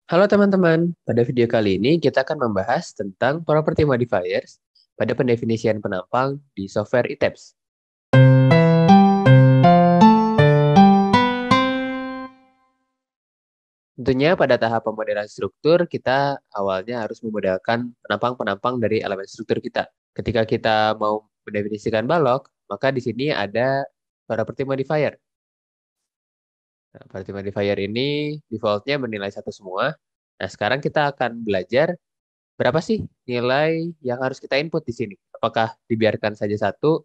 Halo teman-teman, pada video kali ini kita akan membahas tentang property modifiers pada pendefinisian penampang di software ITABS. Tentunya pada tahap pemodelan struktur, kita awalnya harus memodelkan penampang-penampang dari elemen struktur kita. Ketika kita mau mendefinisikan balok, maka di sini ada property modifier. Nah, property modifier ini defaultnya bernilai satu semua. Nah, sekarang kita akan belajar berapa sih nilai yang harus kita input di sini? Apakah dibiarkan saja satu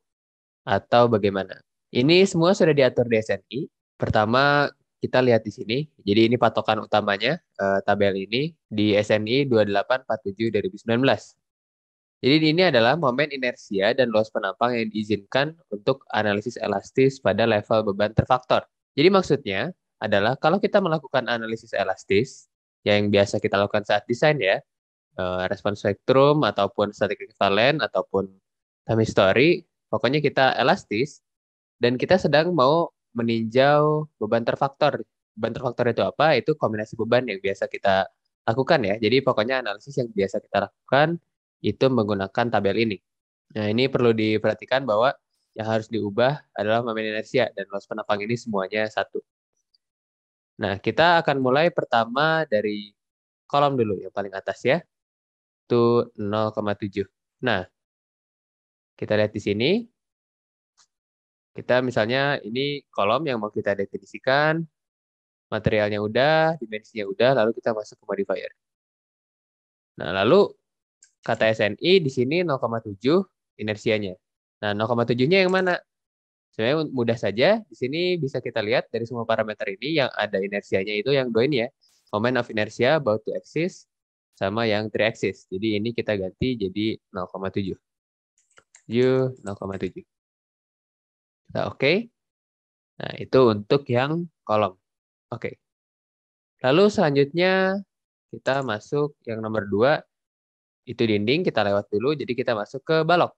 atau bagaimana? Ini semua sudah diatur di SNI. Pertama, kita lihat di sini. Jadi ini patokan utamanya, tabel ini di SNI 2847 2019. Jadi ini adalah momen inersia dan luas penampang yang diizinkan untuk analisis elastis pada level beban terfaktor. Jadi maksudnya adalah kalau kita melakukan analisis elastis, yang biasa kita lakukan saat desain ya, respons spektrum ataupun static equivalent ataupun time history, pokoknya kita elastis dan kita sedang mau meninjau beban terfaktor. Beban terfaktor itu apa? Itu kombinasi beban yang biasa kita lakukan ya. Jadi pokoknya analisis yang biasa kita lakukan itu menggunakan tabel ini. Nah, ini perlu diperhatikan bahwa yang harus diubah adalah momen inersia dan loss penampang ini semuanya satu. Nah, kita akan mulai pertama dari kolom dulu yang paling atas ya. Itu 0,7. Nah, kita lihat di sini. Kita misalnya ini kolom yang mau kita definisikan, materialnya udah, dimensinya udah, lalu kita masuk ke modifier. Nah, lalu kata SNI di sini 0,7 inersianya. Nah, 0,7-nya yang mana? Sebenarnya mudah saja, di sini bisa kita lihat dari semua parameter ini yang ada inersianya itu yang dua ini ya. Moment of inertia about to axis sama yang three axis. Jadi ini kita ganti jadi 0,7. 0,7. Nah, oke. Nah, itu untuk yang kolom. Oke. Lalu selanjutnya kita masuk yang nomor 2, itu dinding, kita lewat dulu, jadi kita masuk ke balok.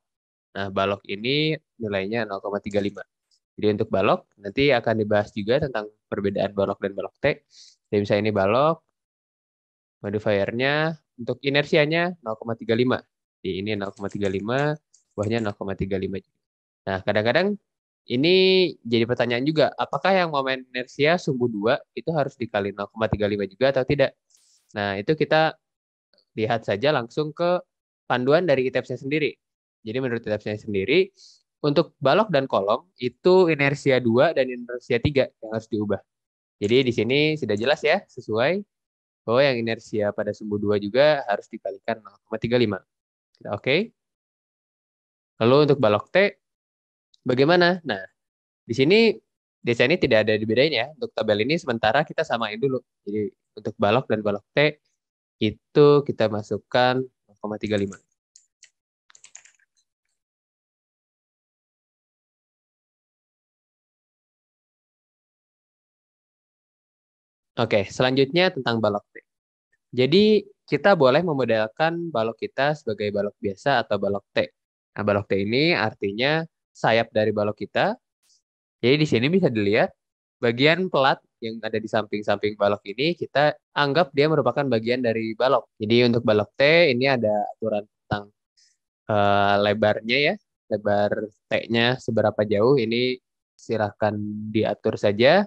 Nah, balok ini nilainya 0,35. Jadi untuk balok, nanti akan dibahas juga tentang perbedaan balok dan balok T. Jadi misalnya ini balok, modifiernya, untuk inersianya 0,35. Jadi ini 0,35, bawahnya 0,35. Nah, kadang-kadang ini jadi pertanyaan juga, apakah yang momen inersia sumbu 2 itu harus dikali 0,35 juga atau tidak? Nah, itu kita lihat saja langsung ke panduan dari ITABS-nya sendiri. Jadi menurut ITABS-nya sendiri, untuk balok dan kolom itu inersia 2 dan inersia 3 yang harus diubah. Jadi di sini sudah jelas ya, sesuai bahwa yang inersia pada sumbu 2 juga harus dikalikan 0,35. Oke. Lalu untuk balok T, bagaimana? Nah, di sini desainnya tidak ada dibedain ya. Untuk tabel ini sementara kita samain dulu. Jadi untuk balok dan balok T itu kita masukkan 0,35. Oke, selanjutnya tentang balok T. Jadi kita boleh memodelkan balok kita sebagai balok biasa atau balok T. Nah, balok T ini artinya sayap dari balok kita. Jadi di sini bisa dilihat bagian pelat yang ada di samping-samping balok ini kita anggap dia merupakan bagian dari balok. Jadi untuk balok T ini ada aturan tentang lebarnya ya, lebar T-nya seberapa jauh ini silahkan diatur saja.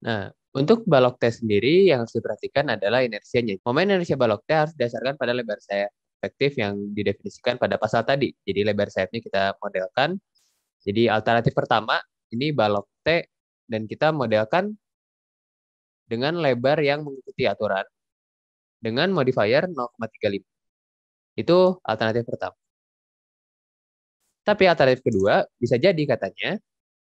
Nah, untuk balok T sendiri yang harus diperhatikan adalah inersianya. Momen inersia balok T harus didasarkan pada lebar sayap efektif yang didefinisikan pada pasal tadi. Jadi lebar sayapnya kita modelkan. Jadi alternatif pertama ini balok T dan kita modelkan dengan lebar yang mengikuti aturan dengan modifier 0,35. Itu alternatif pertama. Tapi alternatif kedua bisa jadi katanya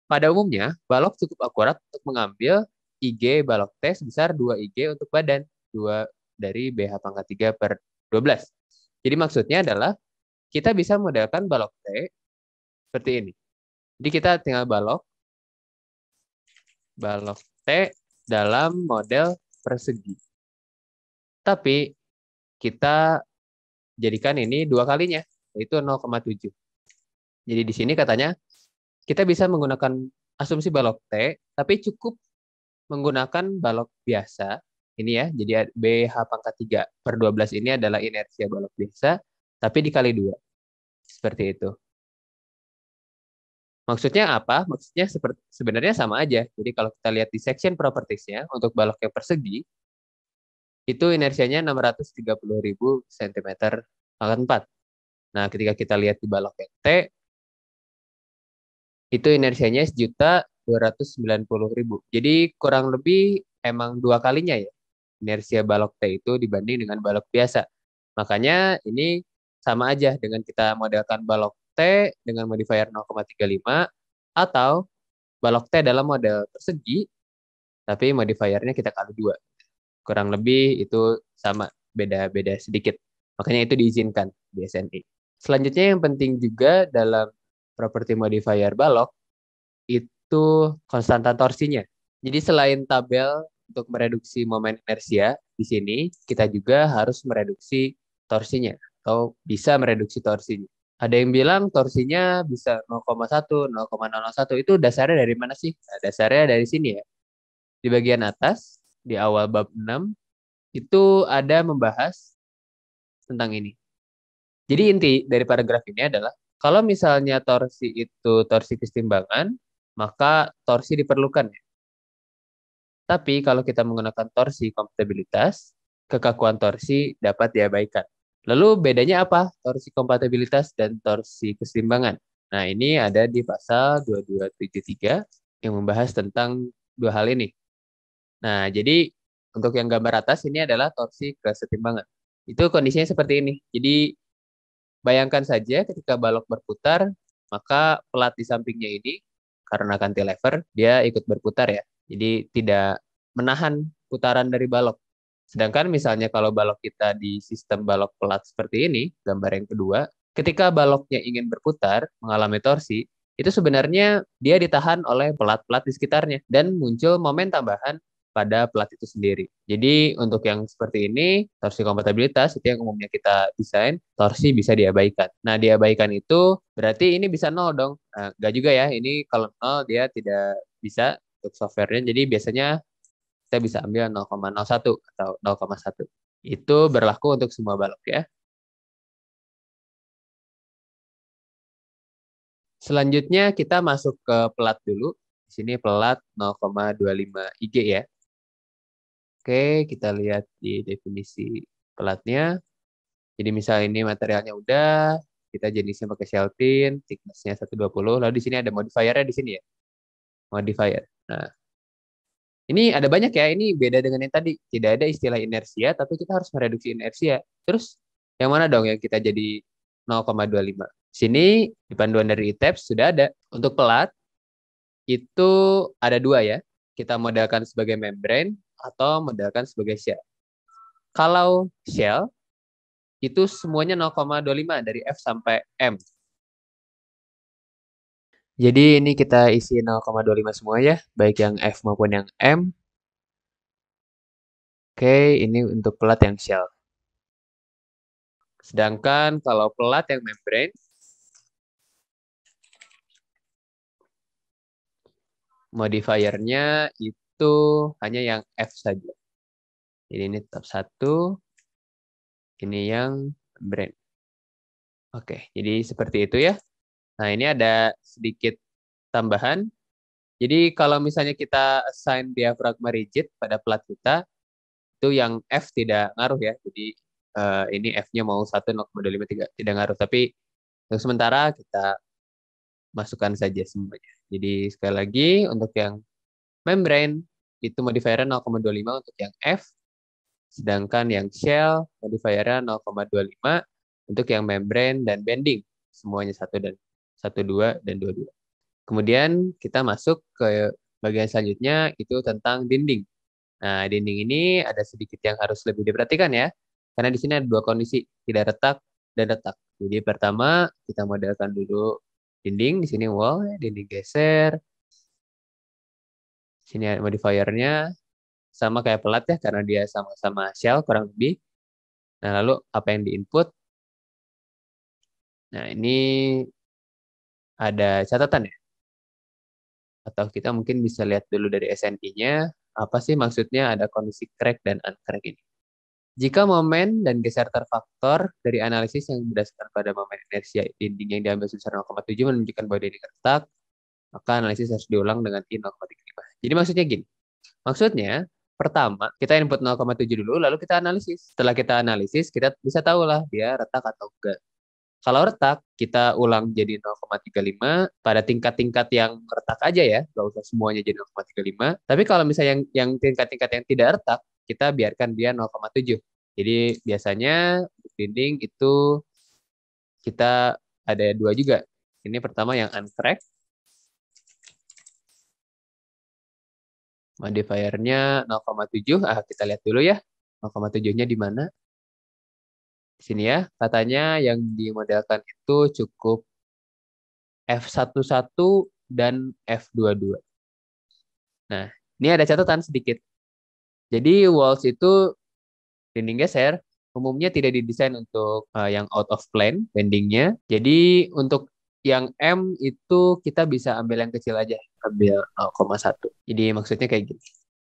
pada umumnya balok cukup akurat untuk mengambil IG balok T sebesar 2 IG untuk badan 2 dari BH pangkat 3 per 12. Jadi maksudnya adalah kita bisa modelkan balok T seperti ini. Jadi kita tinggal balok T dalam model persegi. Tapi kita jadikan ini dua kalinya, yaitu 0,7. Jadi di sini katanya kita bisa menggunakan asumsi balok T, tapi cukup menggunakan balok biasa ini ya. Jadi BH pangkat 3 per 12 ini adalah inersia balok biasa, tapi dikali 2. Seperti itu. Maksudnya apa? Maksudnya sebenarnya sama aja. Jadi kalau kita lihat di section properties-nya, untuk balok yang persegi, itu inersianya 630.000 cm pangkat 4. Nah, ketika kita lihat di balok yang T, itu inersianya 1.290.000. Jadi kurang lebih emang dua kalinya ya inersia balok T itu dibanding dengan balok biasa. Makanya ini sama aja dengan kita modelkan balok T dengan modifier 0,35 atau balok T dalam model persegi tapi modifiernya kita kali 2. Kurang lebih itu sama, beda-beda sedikit. Makanya itu diizinkan di SNI. Selanjutnya yang penting juga dalam property modifier balok itu konstanta torsinya. Jadi selain tabel untuk mereduksi momen inersia, di sini kita juga harus mereduksi torsinya atau bisa mereduksi torsinya. Ada yang bilang torsinya bisa 0,1, 0,001. Itu dasarnya dari mana sih? Nah, dasarnya dari sini ya. Di bagian atas, di awal bab 6, itu ada membahas tentang ini. Jadi inti dari paragraf ini adalah, kalau misalnya torsi itu torsi kesetimbangan, maka torsi diperlukan. Tapi kalau kita menggunakan torsi kompatibilitas, kekakuan torsi dapat diabaikan. Lalu bedanya apa torsi kompatibilitas dan torsi kesetimbangan? Nah, ini ada di pasal 2273 yang membahas tentang dua hal ini. Nah, jadi untuk yang gambar atas ini adalah torsi kesetimbangan. Itu kondisinya seperti ini. Jadi bayangkan saja ketika balok berputar, maka pelat di sampingnya ini karena cantilever dia ikut berputar ya. Jadi tidak menahan putaran dari balok. Sedangkan misalnya kalau balok kita di sistem balok pelat seperti ini, gambar yang kedua, ketika baloknya ingin berputar, mengalami torsi, itu sebenarnya dia ditahan oleh pelat-pelat di sekitarnya dan muncul momen tambahan pada pelat itu sendiri. Jadi untuk yang seperti ini, torsi kompatibilitas itu yang umumnya kita desain, torsi bisa diabaikan. Nah, diabaikan itu berarti ini bisa nol dong. Nah, nggak juga ya, ini kalau nol dia tidak bisa untuk softwarenya. Jadi biasanya kita bisa ambil 0,01 atau 0,1. Itu berlaku untuk semua balok ya. Selanjutnya kita masuk ke pelat dulu. Di sini pelat 0,25 IG ya. Oke, kita lihat di definisi pelatnya. Jadi misal ini materialnya udah, kita jenisnya pakai shell tin, thickness-nya 120. Lalu di sini ada modifiernya di sini ya. Modifier. Nah, ini ada banyak ya, ini beda dengan yang tadi. Tidak ada istilah inersia, tapi kita harus mereduksi inersia. Terus, yang mana dong yang kita jadi 0,25? Sini, di panduan dari ITEPS sudah ada. Untuk pelat, itu ada dua ya. Kita modelkan sebagai membrane atau modelkan sebagai shell. Kalau shell, itu semuanya 0,25 dari F sampai M. Jadi ini kita isi 0,25 semua ya, baik yang F maupun yang M. Oke, ini untuk pelat yang shell. Sedangkan kalau pelat yang membrane, modifiernya itu hanya yang F saja. Jadi ini tetap 1, ini yang membrane. Oke, jadi seperti itu ya. Nah, ini ada sedikit tambahan. Jadi kalau misalnya kita assign diafragma rigid pada pelat kita, itu yang F tidak ngaruh ya. Jadi ini F-nya mau 1, 0,253 tidak ngaruh. Tapi untuk sementara kita masukkan saja semuanya. Jadi sekali lagi untuk yang membrane itu modifiernya 0,25 untuk yang F, sedangkan yang shell modifiernya 0,25 untuk yang membrane dan bending semuanya 1 dan 12 dan 22. Kemudian kita masuk ke bagian selanjutnya itu tentang dinding. Nah, dinding ini ada sedikit yang harus lebih diperhatikan ya. Karena di sini ada dua kondisi, tidak retak dan retak. Jadi pertama kita modelkan dulu dinding, di sini wall, dinding geser. Sini ada modifiernya sama kayak pelat ya karena dia sama-sama shell kurang lebih. Nah, lalu apa yang diinput? Nah, ini ada catatan ya. Atau kita mungkin bisa lihat dulu dari SNI-nya. Apa sih maksudnya ada kondisi crack dan uncrack ini? Jika momen dan geser faktor dari analisis yang berdasarkan pada momen inersia dinding yang diambil sebesar 0,7 menunjukkan bahwa dinding retak, maka analisis harus diulang dengan I 0,35. Jadi maksudnya gini, maksudnya pertama kita input 0,7 dulu, lalu kita analisis. Setelah kita analisis, kita bisa tahu lah dia retak atau enggak. Kalau retak, kita ulang jadi 0,35 pada tingkat-tingkat yang retak aja ya, nggak usah semuanya jadi 0,35. Tapi kalau misalnya yang tingkat-tingkat yang tidak retak, kita biarkan dia 0,7. Jadi biasanya untuk dinding itu kita ada dua juga. Ini pertama yang uncrack, modifiernya 0,7. Kita lihat dulu ya, 0,7-nya di mana. Di sini ya, katanya yang dimodelkan itu cukup F11 dan F22. Nah, ini ada catatan sedikit. Jadi walls itu dinding geser umumnya tidak didesain untuk yang out of plane bendingnya. Jadi untuk yang M itu kita bisa ambil yang kecil aja, ambil 0,1. Jadi maksudnya kayak gini.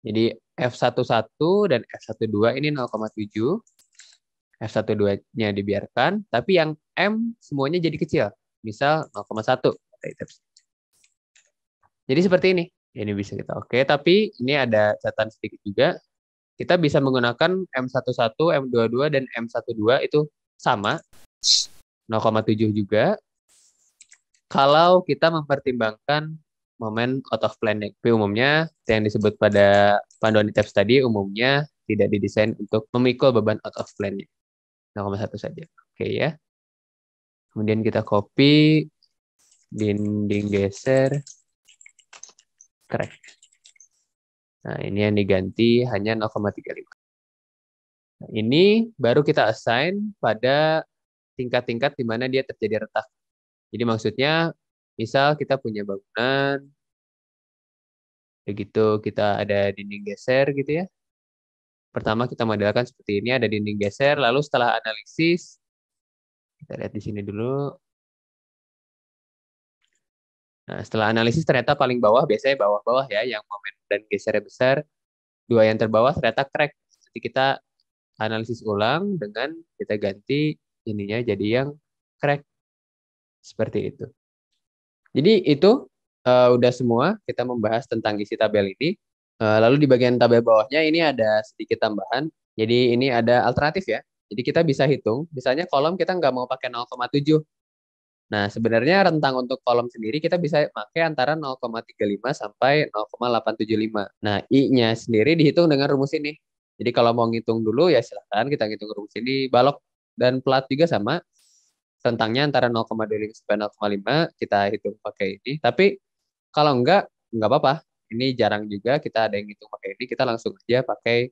Jadi F11 dan F12 ini 0,7. F12-nya dibiarkan, tapi yang M semuanya jadi kecil. Misal 0,1. Jadi seperti ini. Ini bisa kita oke, tapi ini ada catatan sedikit juga. Kita bisa menggunakan M11, M22, dan M12 itu sama, 0,7 juga. Kalau kita mempertimbangkan momen out of plane. Tapi umumnya yang disebut pada panduan di tabs tadi umumnya tidak didesain untuk memikul beban out of plane. 0,1 saja. Oke ya. Kemudian kita copy dinding geser crack. Nah, ini yang diganti hanya 0,35. Nah, ini baru kita assign pada tingkat-tingkat di mana dia terjadi retak. Jadi maksudnya, misal kita punya bangunan, begitu kita ada dinding geser gitu ya. Pertama kita modelkan seperti ini, ada dinding geser, lalu setelah analisis, kita lihat di sini dulu. Nah, setelah analisis ternyata paling bawah, biasanya bawah-bawah ya, yang momen dan gesernya besar. Dua yang terbawah ternyata crack. Jadi kita analisis ulang dengan kita ganti ininya jadi yang crack. Seperti itu. Jadi itu udah semua kita membahas tentang isi tabel ini. Lalu di bagian tabel bawahnya ini ada sedikit tambahan. Jadi ini ada alternatif ya. Jadi kita bisa hitung, misalnya kolom kita nggak mau pakai 0,7. Nah, sebenarnya rentang untuk kolom sendiri kita bisa pakai antara 0,35 sampai 0,875. Nah, I-nya sendiri dihitung dengan rumus ini. Jadi kalau mau ngitung dulu ya silahkan kita ngitung rumus ini. Balok dan plat juga sama. Rentangnya antara 0,25 sampai 0,5 kita hitung pakai ini. Tapi kalau enggak apa-apa. Ini jarang juga kita ada yang hitung pakai ini. Kita langsung aja pakai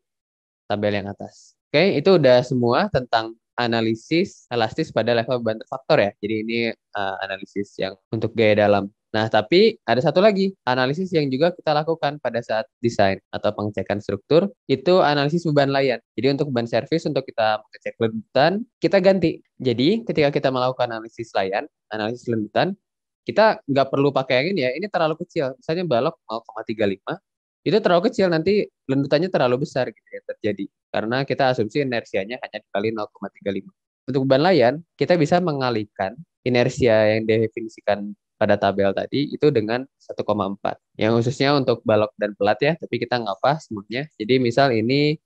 tabel yang atas. Oke, itu udah semua tentang analisis elastis pada level beban faktor ya. Jadi ini analisis yang untuk gaya dalam. Nah, tapi ada satu lagi, analisis yang juga kita lakukan pada saat desain atau pengecekan struktur, itu analisis beban layan. Jadi untuk beban servis, untuk kita mengecek lendutan, kita ganti. Jadi ketika kita melakukan analisis layan, analisis lendutan, kita nggak perlu pakai yang ini ya, ini terlalu kecil. Misalnya balok 0,35, itu terlalu kecil, nanti lendutannya terlalu besar gitu ya terjadi. Karena kita asumsi inersianya hanya dikali 0,35. Untuk beban layan, kita bisa mengalihkan inersia yang definisikan pada tabel tadi itu dengan 1,4. Yang khususnya untuk balok dan pelat ya, tapi kita nggak apa semuanya. Jadi misal ini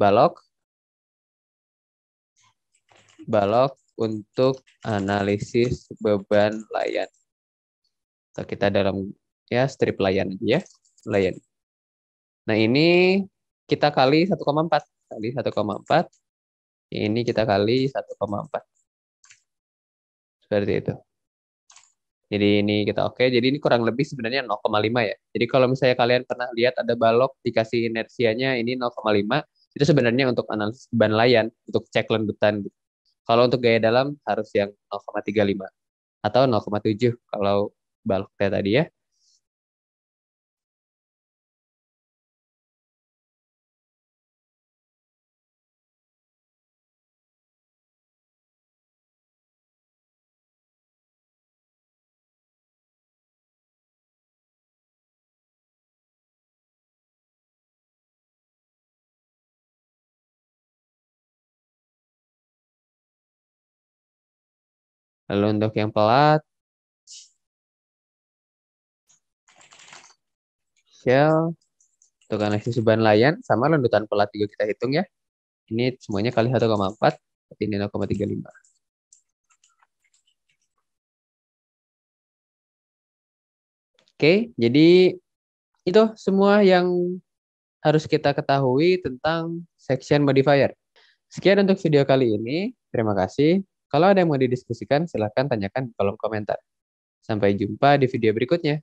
balok, balok untuk analisis beban layan. Atau kita dalam ya strip layan aja ya, layan. Nah, ini kita kali 1,4. Kali 1,4. Ini kita kali 1,4. Seperti itu. Jadi ini kita oke. Jadi ini kurang lebih sebenarnya 0,5 ya. Jadi kalau misalnya kalian pernah lihat ada balok dikasih inersianya ini 0,5, itu sebenarnya untuk analisis beban layan, untuk cek lendutan gitu. Kalau untuk gaya dalam harus yang 0,35 atau 0,7 kalau baloknya tadi ya. Lalu untuk yang pelat, shell, untuk analisis beban layan, sama lanjutan pelat juga kita hitung ya. Ini semuanya kali 1,4, berarti ini 0,35. Oke, jadi itu semua yang harus kita ketahui tentang section modifier. Sekian untuk video kali ini. Terima kasih. Kalau ada yang mau didiskusikan, silahkan tanyakan di kolom komentar. Sampai jumpa di video berikutnya.